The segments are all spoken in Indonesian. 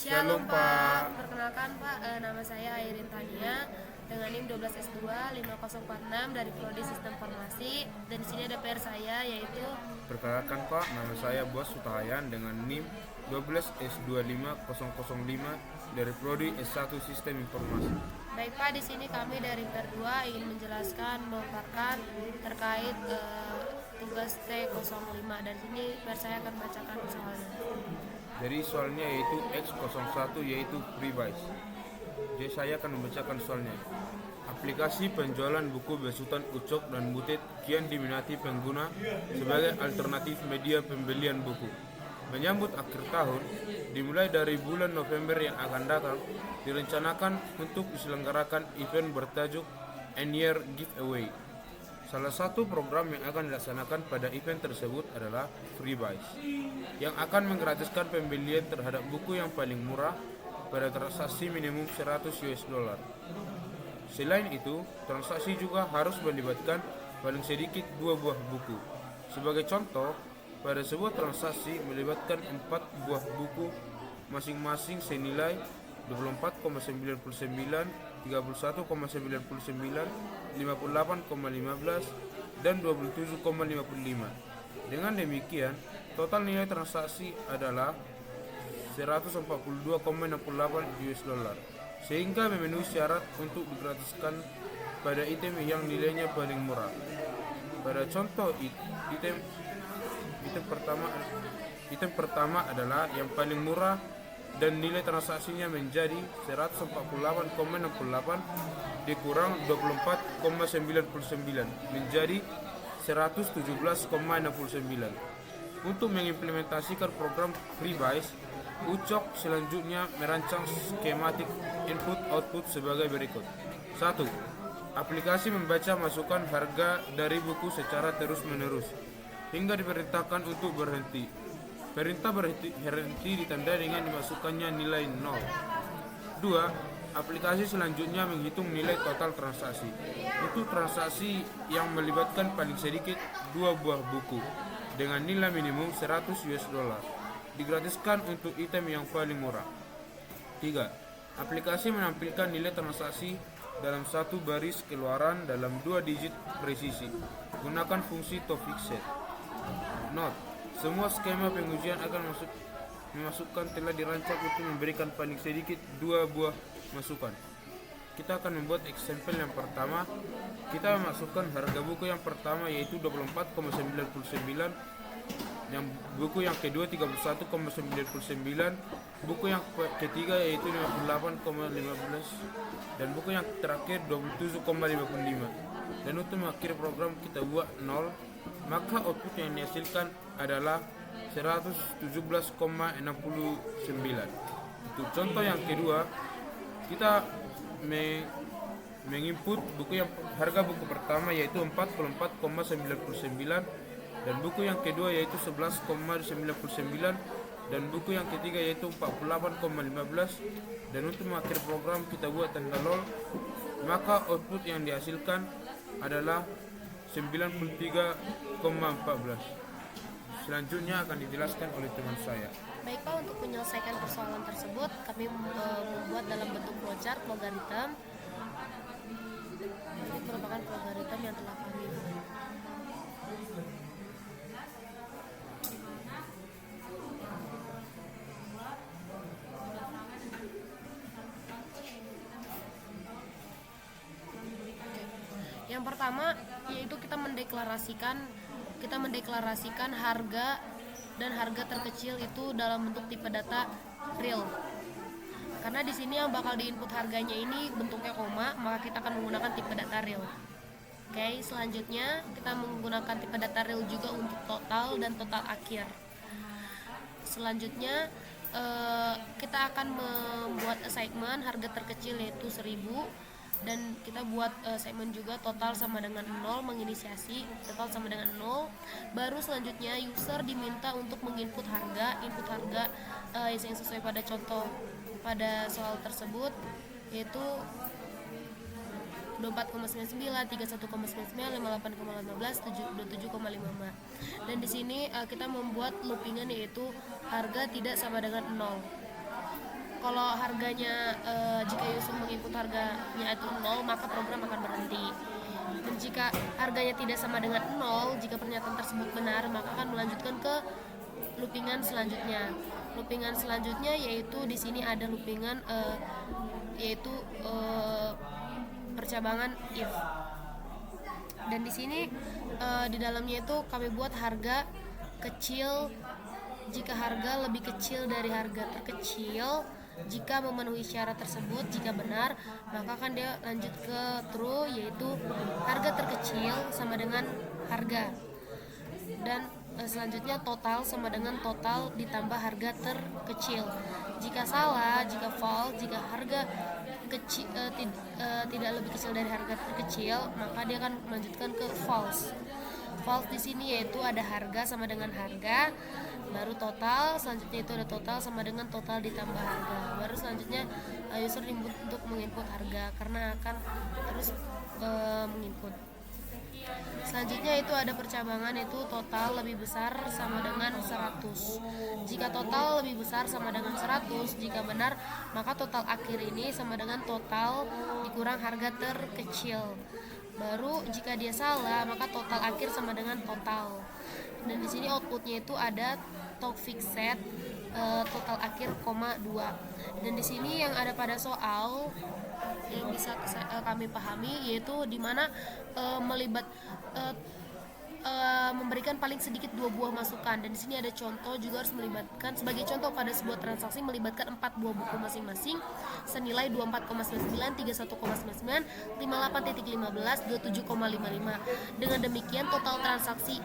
Shalom Pak. Perkenalkan Pak, nama saya Airin Tania dengan NIM 12S2 5046 dari Prodi Sistem Farmasi, dan di sini ada PR saya yaitu. Perkenalkan Pak, nama saya Bos Sutahayan dengan NIM 12S25005 dari Prodi S1 Sistem Informasi. Baik Pak, di sini kami dari PR 2 ingin menjelaskan memaparkan terkait tugas T05. Dan sini PR saya akan bacakan soalnya. Jadi soalnya yaitu X01 yaitu FreeBuys. Jadi saya akan membacakan soalnya. Aplikasi penjualan buku besutan Ucok dan Butet kian diminati pengguna sebagai alternatif media pembelian buku. Menyambut akhir tahun, dimulai dari bulan November yang akan datang, direncanakan untuk diselenggarakan event bertajuk End Year Giveaway. Salah satu program yang akan dilaksanakan pada event tersebut adalah FreeBuys, yang akan menggratiskan pembelian terhadap buku yang paling murah pada transaksi minimum 100 US dollar. Selain itu, transaksi juga harus melibatkan paling sedikit 2 buah buku. Sebagai contoh, pada sebuah transaksi melibatkan 4 buah buku masing-masing senilai 24,99, 31,99, 58,15, dan 27,55. Dengan demikian, total nilai transaksi adalah 142,68 US dollar, sehingga memenuhi syarat untuk digratiskan pada item yang nilainya paling murah. Pada contoh item pertama adalah yang paling murah dan nilai transaksinya menjadi 148,68 dikurang 24,99 menjadi 117,69. Untuk mengimplementasikan program FreeBuys, Ucok selanjutnya merancang skematik input-output sebagai berikut. 1. Aplikasi membaca masukan harga dari buku secara terus-menerus hingga diperintahkan untuk berhenti. Perintah berhenti ditandai dengan dimasukkannya nilai 0. 2. Aplikasi selanjutnya menghitung nilai total transaksi. Untuk transaksi yang melibatkan paling sedikit 2 buah buku dengan nilai minimum 100 US dollar, digratiskan untuk item yang paling murah. 3. Aplikasi menampilkan nilai transaksi dalam satu baris keluaran dalam 2 digit presisi. Gunakan fungsi toFixed. Note: semua skema pengujian akan memasukkan telah dirancang untuk memberikan paling sedikit 2 buah masukan. Kita akan membuat example yang pertama. Kita memasukkan harga buku yang pertama yaitu 24,99, yang buku yang kedua 31,99, buku yang ketiga yaitu 58,15, dan buku yang terakhir 27,55. Dan untuk mengakhiri program kita buat 0, maka output yang dihasilkan adalah 117,69. Untuk contoh yang kedua, kita menginput buku yang harga buku pertama yaitu 44,99, dan buku yang kedua yaitu 11,99, dan buku yang ketiga yaitu 48,15. Dan untuk mengakhiri program kita buat tanda lol, maka output yang dihasilkan adalah 93,14. Selanjutnya akan dijelaskan oleh teman saya. Baik Pak, untuk menyelesaikan persoalan tersebut kami membuat dalam bentuk flowchart logaritm. Ini merupakan logaritm yang telah kami Yang pertama yaitu kita mendeklarasikan harga, dan harga terkecil itu dalam bentuk tipe data real. Karena di sini yang bakal diinput harganya ini bentuknya koma, maka kita akan menggunakan tipe data real. Oke, selanjutnya kita menggunakan tipe data real juga untuk total dan total akhir. Selanjutnya kita akan membuat assignment harga terkecil yaitu 1000, dan kita buat segmen juga total sama dengan 0, menginisiasi total sama dengan 0. Baru selanjutnya user diminta untuk menginput harga, yang sesuai pada contoh pada soal tersebut, yaitu 24,99, 31,99, 58,15, 27,55. Dan di sini kita membuat loopingan yaitu harga tidak sama dengan 0. kalau harganya jika user menginput harganya itu 0, maka program akan berhenti. Dan jika harganya tidak sama dengan 0, jika pernyataan tersebut benar, maka akan melanjutkan ke loopingan selanjutnya. Loopingan selanjutnya yaitu di sini ada loopingan yaitu percabangan if. Dan di sini di dalamnya itu kami buat harga kecil jika harga lebih kecil dari harga terkecil. Jika memenuhi syarat tersebut, jika benar, maka akan dia lanjut ke true, yaitu harga terkecil sama dengan harga. Dan selanjutnya total sama dengan total ditambah harga terkecil. Jika salah, jika false, jika harga kecil tidak lebih kecil dari harga terkecil, maka dia akan melanjutkan ke false. False di sini yaitu ada harga sama dengan harga, baru total, selanjutnya itu ada total sama dengan total ditambah harga, baru selanjutnya user input untuk menginput harga karena akan terus menginput. Selanjutnya itu ada percabangan, itu total lebih besar sama dengan 100. Jika total lebih besar sama dengan 100, jika benar, maka total akhir ini sama dengan total dikurang harga terkecil. Baru jika dia salah, maka total akhir sama dengan total. Dan di sini outputnya itu ada Taufik set total akhir, 2. Dan di sini yang ada pada soal yang bisa kami pahami yaitu di mana memberikan paling sedikit 2 buah masukan. Dan di sini ada contoh juga harus melibatkan sebagai contoh pada sebuah transaksi melibatkan 4 buah buku masing-masing senilai 24,99, 31,99, 58.15, 27,55. Dengan demikian total transaksi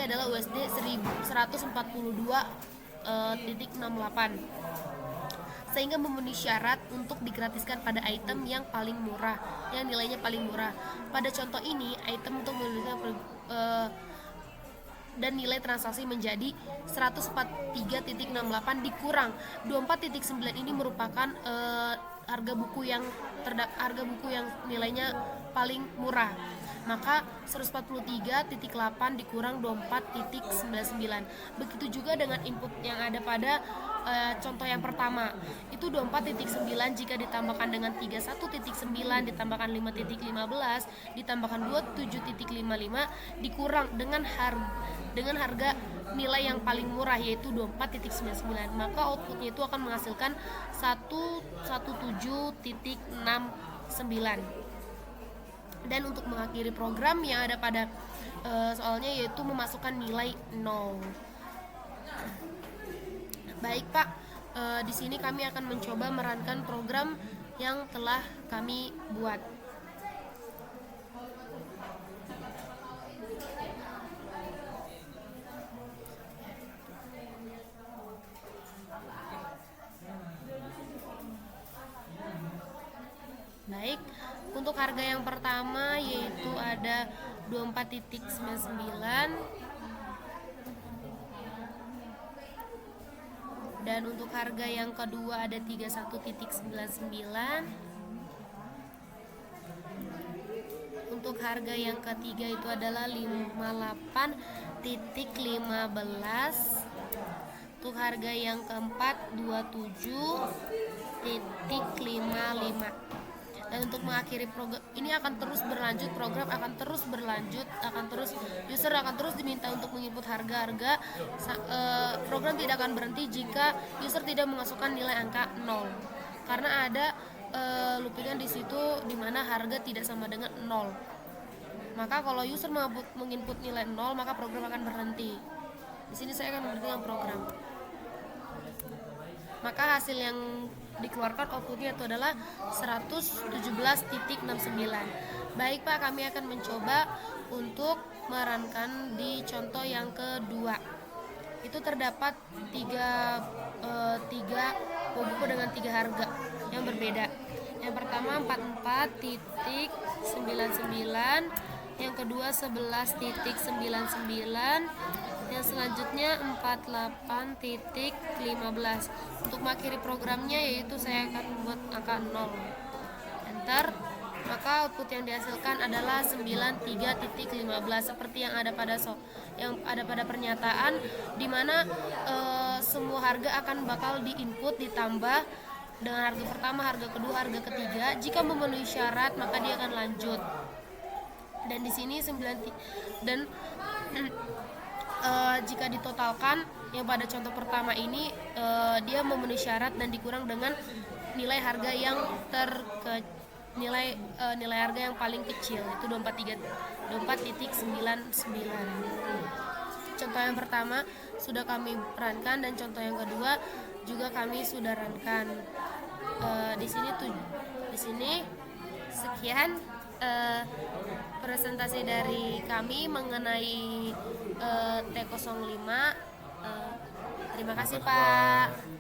adalah USD 142.68 sehingga memenuhi syarat untuk digratiskan pada item yang paling murah, yang nilainya paling murah. Pada contoh ini, item untuk menunjukkan dan nilai transaksi menjadi 143.68 dikurang 24.9 ini merupakan harga buku yang nilainya paling murah. Maka 143.8 dikurang 24.99. Begitu juga dengan input yang ada pada contoh yang pertama. Itu 24.9 jika ditambahkan dengan 31.9 ditambahkan 5.15 ditambahkan 27.55 dikurang dengan harga nilai yang paling murah yaitu 24.99. Maka outputnya itu akan menghasilkan 117.69. Dan untuk mengakhiri program yang ada pada soalnya yaitu memasukkan nilai 0. Baik Pak, di sini kami akan mencoba merankan program yang telah kami buat. Baik, untuk harga yang pertama yaitu ada 24.99 dan untuk harga yang kedua ada 31.99. Untuk harga yang ketiga itu adalah 58.15. Untuk harga yang keempat 27.55. Dan untuk mengakhiri program ini akan terus berlanjut, user akan terus diminta untuk menginput harga-harga. Program tidak akan berhenti jika user tidak memasukkan nilai angka 0 karena ada loopingan di situ di mana harga tidak sama dengan 0. Maka kalau user menginput nilai 0, maka program akan berhenti. Di sini saya akan menghentikan program. Maka hasil yang dikeluarkan outputnya itu adalah 117.69. Baik Pak, kami akan mencoba untuk merankan di contoh yang kedua. Itu terdapat tiga buku dengan 3 harga yang berbeda. Yang pertama 44.99, yang kedua 11.99, yang selanjutnya 48.15. Untuk mengakhiri programnya yaitu saya akan membuat angka 0. Enter. maka output yang dihasilkan adalah 93.15 seperti yang ada pada pernyataan, di mana semua harga akan bakal diinput ditambah dengan harga pertama, harga kedua, harga ketiga. Jika memenuhi syarat maka dia akan lanjut. Dan di sini jika ditotalkan yang pada contoh pertama ini dia memenuhi syarat dan dikurang dengan nilai harga yang nilai harga yang paling kecil itu 24.99. Contoh yang pertama sudah kami rankan dan contoh yang kedua juga kami sudah rankan. Di sini sekian presentasi dari kami mengenai T05. Terima kasih Pak.